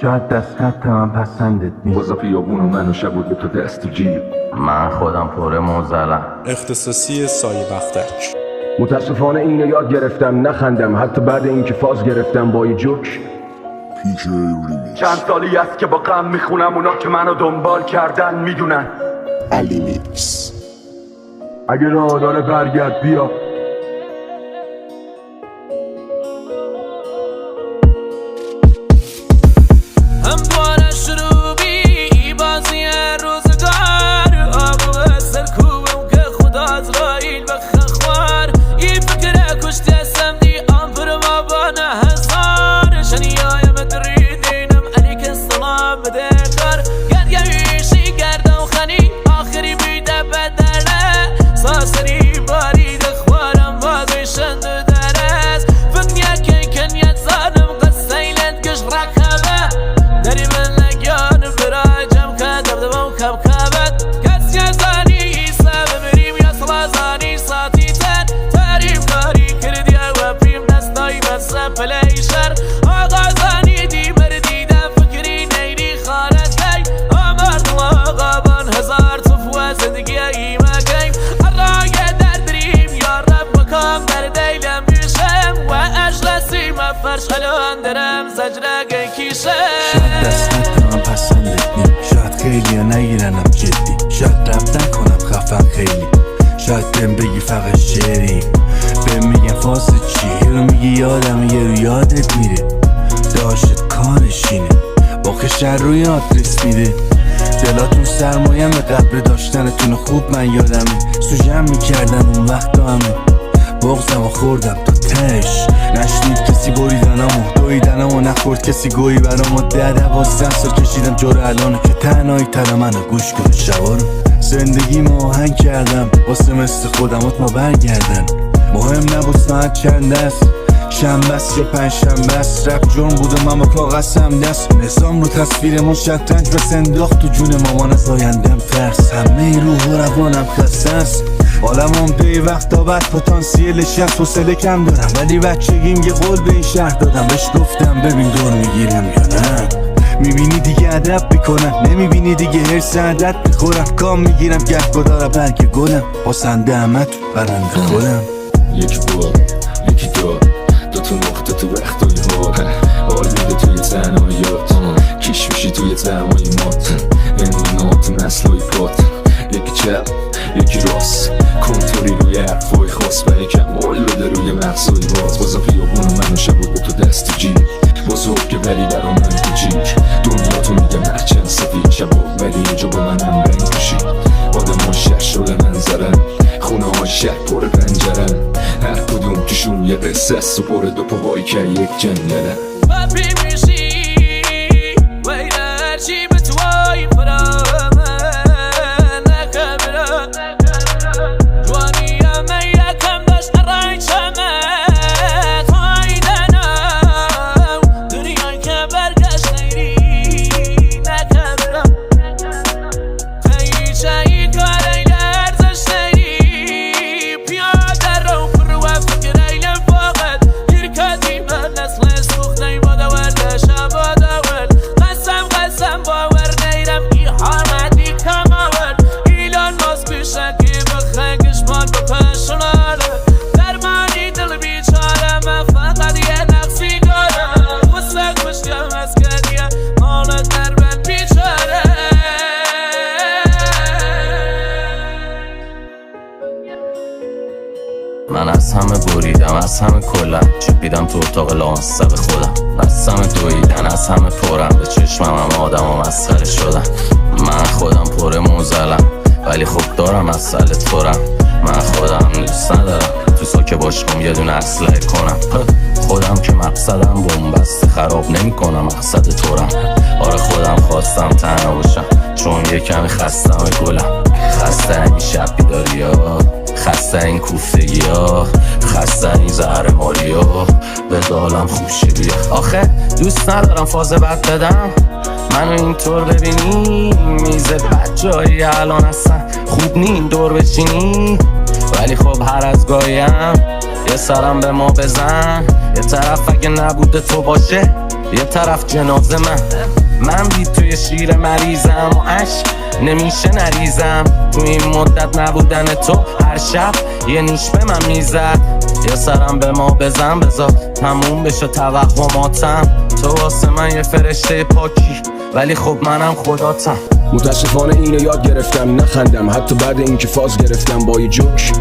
شاید دست خط من پسندت نیست. بازا پیابون و من و شبود به تو دست و جیب. من خودم پر موزلم. اختصاصی سایه بختک. متاسفانه اینو یاد گرفتم نخندم حتی بعد اینکه فاز گرفتم با یه جوک. چند سالی است که با غم میخونم، اونا که منو دنبال کردن میدونن. علی میکس. اگه راه داره برگرد بیا. همواره شروع بی بازی روزگار، آقا سرکوبم که خدا از رایل بخه خوار. این فکر کشتی هستم دی آنفر ما بانه هزار. شنیای مدریدینم علیک السلام بده کار. گرگویشی گردم خنی آخری بیده بدله. ساسری بارید خوارم بازی شند درست. فنیا که کنیت زانم قصیلت کش رکبه. داری من لگیان براجم که دبدبم کب کبت. کسی زانی سب بریم یا سلا زانی ساتی تن. تریم کاری کردی و پیم دستای بس پلیشر. آقا زانی دی مردی ده فکری نیری خالت کی. آمرد آقا بان هزار صفوه زندگی ایمه کیم. الرای در دریم یا رب مکام در دیلم بیشم. و اجلسی مفرش الان درم زجرگه کیشم. شاید دست خط من پسندت نیم. شاید خیلی ها نگیرنم جدی. شاید رفتن کنم خفن خیلی. شاید بهم بگی فقط شعری. بهم میگن فاس چی رو میگی یادم یه رو یادت میره. داشت کارشینه با خشر روی آدرس میده. دلاتون سرمایم به قبر داشتنتون خوب من یادمه. سوژم میکردن اون وقت همه بغزم و خوردم تا تش. نشنید کسی بریدنمو دویدنمو نخورد کسی گویی برامو 10-12 سال کشیدم جور الانو که تنهایی تر منو گوش کن شبا رو. زندگی آهنگ کردم واسه مثل خودمات ما برگردن. مهم نبود ساعت چند است، شنبه است یا پنج شنبه است. رپ جرم بود و من با کاغذم دست. نظام رو تصویرمون شطرنج بس انداخت تو جون مامان. از آیندم ترس همه روح و روانم خسته است. عالمم دی وقت تا بعد پتانسیلش هست. حوصله کم دارم ولی بچگیم یه قول به این شهر دادم. بهش گفتم ببین دور میگیرم یا نه. میبینی دیگه ادب میکنم، نمیبینی دیگه هرس عدد میخورم. کام میگیرم گهگدارم برگ گلم. پاسنده همه تو برنده خودم. یکی بار یکی دار دوتا نقطه تو وقتای هار. حال میده توی تنهاییات. کش میشی توی ترمای مات. امونات نسلای پات. یکی چپ یکی راست. کنتوری روی حرفای خاص. برای کمال بده روی مغزای باز. بازا پیابون من و شبود به تو دست و جیب. بزرگ که ولی برا من کوچیک. دنیا تو میگم هرچند سفید شباب ولی اینجا با من هم رنگ پوشید. آدم ها شهر شده منظرن. خونه ها شهر پر پنجرن. هر کدوم توشون یه قصه است و پر دو پاهایی که یک جنگلن. بابی میشی ویل هرچی به توی فرامه نکبره. جوانی همه یکم داشت رای چمه. تایدنم دنیای که برگشت نیری نکبره. تایچهی کاری لرزش نیری. پیاده رو پر و فکر ایلم فاقد. گیر کدی من نسل سوخت نیماده ورده شباده ورد. قسم باور نیرم ای حامدی کماور. ایلان ماز بیشه که بخه گشمان با پشناله. درمانی دل بیچاره من فقط یه نقصی دارم. وسط مشکم از کدیه مال در من بیچاره. من از همه بریدم از همه کلم. چپیدم تو اتاق لانسه به خودم. بستم دویدن از همه پرم. به چشمم هم آدم و مسخره شدم. من خودم پر موزلم ولی خب دارم مسئله تورم. من خودم دوست ندارم تو ساکه باشم یه دونه اسلحه کنم. خودم که مقصدم بومبسته خراب نمی کنم مقصد تورم. آره خودم خواستم تنها باشم چون یه کمی خستم گلم. خسته این شب بیداری ها. خسته این کوفتگی ها. خسته این زهر مالی ها. به دالم خوشه بیا. آخه دوست ندارم فاز بد بدم. منو اینطور ببینی میز بد جایی الان هستن. خوب نیم دور بچینی ولی خب هر از گاهیم یه سرم به ما بزن. یه طرف اگه نبوده تو باشه یه طرف جنازه من بی توی شیر مریضم و عشق نمیشه نریزم. تو این مدت نبودن تو هر شب یه نیش به من میزد. یه سرم به ما بزن بذار تموم بشه توهماتم. تو واسه من یه فرشته پاکی ولی خب منم خداتم. متاسفانه اینو یاد گرفتم نخندم، حتی بعد اینکه فاز گرفتم با یه جوک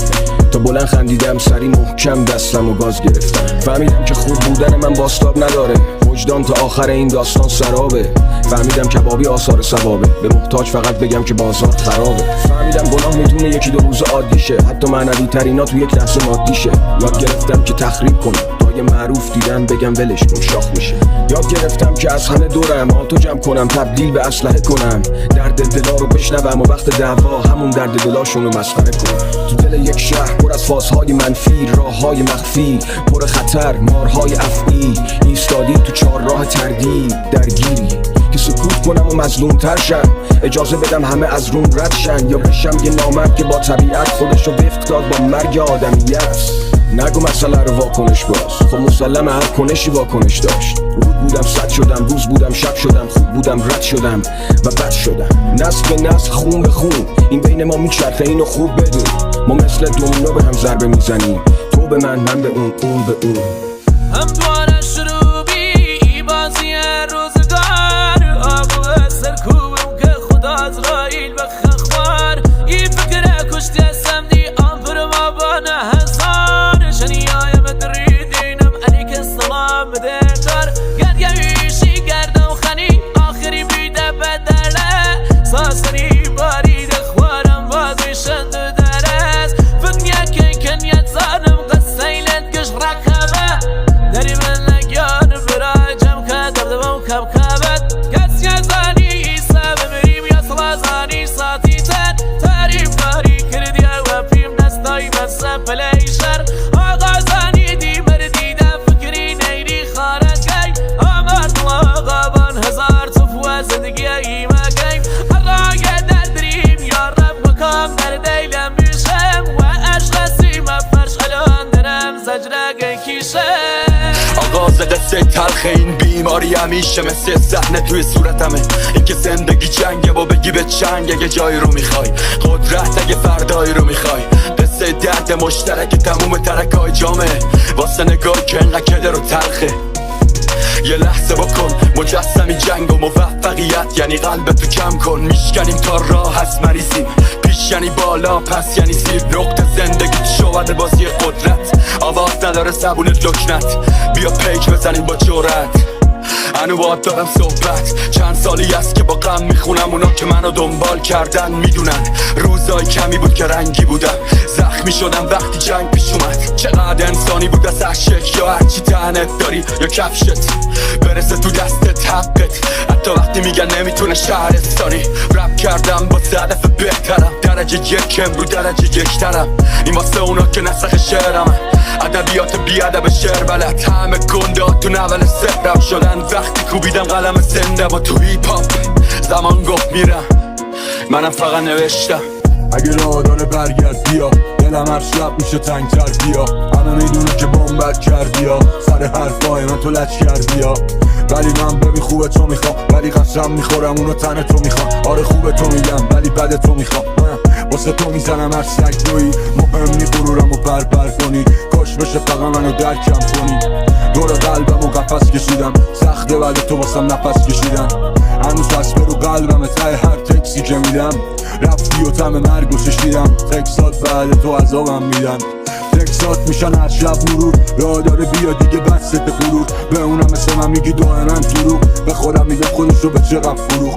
تا بلند خندیدم، سری محکم دستم و گاز گرفتم. فهمیدم که خوب بودن من باسطاب نداره، وجدان تا آخر این داستان سرابه. فهمیدم کبابی آثار ثوابه، به محتاج فقط بگم که بازار خرابه. فهمیدم گناه میتونه یکی دو روز عادی شه، حتی معنوی ترینا تو یک لحظه مادی شه. یاد گرفتم که تخریب کنم تا یه معروف دیدم بگم ولش کن شاخ میشه. یاد گرفتم که از همه دورم آتو جمع کنم، تبدیل به اسلحه کنم، درد دلا رو بشنوم و وقت دعوا همون درد دلاشونو مسخره کنم. تو دل یک شهر پر از فازهای منفی، راههای مخفی پر خطر، مارهای افعی، ایستادی تو چهارراه تردید درگیری که سکوت کنم و مظلوم تر شم. اجازه بدم همه از روم رد شن، یا بشم یه نامرد که با طبیعت خودشو وفق داد با مرگ آدمیت. نگو مسئله رو واکنش باز، خب مسلم هر کنشی واکنش داشت. رود بودم صد شدم، روز بودم شب شدم، خوب بودم رد شدم و بد شدم. نسل به نسل خون به خون این بین ما میچرخه، اینو خوب بدون. ما مثل دومینو به هم ضربه میزنیم، تو به من به اون به اون. هم دواره شروع بی بازی روزگار، آقا سرکوبم که خدا عزرائیل بخخوار. این فکر کشتی سمدی آمپر ما بانه هزار. شنیای مدریدینم علیک السلام بده کار. گرگویشی گردم خنی آخری بیده بدله، ساسری بارید خوارم بازی شند درست. فکنیا که کنیت زانم قصیلت کش رکبه، داری من نگیان براجم که دردم کم کبت. کسی زانی ایسا بمریم یا سلازانی ساتی تن، تعریف کاری کردی و پیم دستای بس پلیشر. آقا زانی دی مردی ده فکری نیری خارج گی، آمرد آقا بان هزار صفوه زندگی ایمه گیم. الراگه دردریم یا رب مکام در دیلم بیشم، و اشخاصی مفرش الان درم زجرگه کیشم. آغاز قصه تلخ این بیماری همیشه مثل صحنه توی صورتمه. این که زندگی جنگه با بگی به چنگ، اگه جایی رو میخوای قدرت، اگه فردایی رو میخوای قصه درد مشترک تموم ترکای جامعه. واسه نگاه که انقدر کده رو تلخه، یه لحظه بکن مجسمی جنگ و موفقیت یعنی قلبتو کم کن. میشکنیم تا راه هست مریضیم، پیش یعنی بالا پس یعنی زیر. نقطه زندگی شود بازی قدرت، آواز نداره زبون لکنت. بیا پیک بزنیم با جرأت، هنو باید دارم صحبت. چند سالی است که با غم میخونم، اونا که منو دنبال کردن میدونن. روزای کمی بود که رنگی بودم، زخمی شدم وقتی جنگ پیش اومد. چقدر انسانی بود از عشق، یا هرچی تنت داری یا کفشت برسه تو دستت حقت. حتی وقتی میگن نمیتونه شهرستانی. رپ کردم با هدف بهترم، درجه یکم رو درجه یکترم. این واسه اونا که نسخ شعرم، ادبیات بی ادب شعر بلد. همه گندات تو نول سهرم شدن وقتی کوبیدم قلم زنده با تو هیپ هاپ. زمان گفت میرم، منم فقط نوشتم. اگه راه داره برگرد بیا، دلم هر شب میشه تنگتر بیا. همه میدونه که بمبت کردی ها، سر حرفای من تو لچ کردی ها. ولی من ببین خوبه تو میخوام، ولی قسم میخورم اونو تن تو میخوام. آره خوبه تو میگم ولی بده تو میخوام، واسه تو میزنم هر سگ دوی. مهم نی غرورم و پر کنی، کاش بشه فقط منو درکم کنی. دور قلبم و قفس کشیدم، سخته بعد تو واسم نفس کشیدم. هنوز دست رو قلبم ته هر تکسی که میدم. رفتی و تم مرگ و چشیدم، تکسات بعد تو عذابم میدن. تکسات میشن هر شب مرور، راه داره بیا دیگه بس ست غرور. به اونم مثل من میگی دائما دروغ، به خودم میگم خودشو به چقدر فروخ.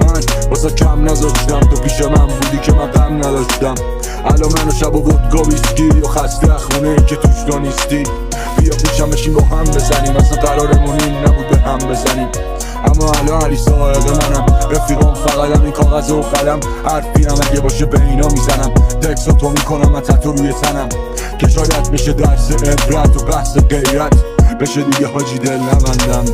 من واسه کم نذاشتم، تو پیش من بودی که من غم نداشتم. الان منو شب و ودکا ویسکی و خسته خونه که توش تو نیستی. بیا پیشم بشین با هم بزنیم، اصلا قرارمون این نبود به هم بزنیم. اما الان علی ساعد منم، رفیقام فقطم این کاغذ و قلم. حرفیم اگه باشه به اینا میزنم، تکساتو میکنم من تتو روی تنم. که شاید بشه درس عبرت و بحث غیرت، بشه دیگه حاجی دل نبندم.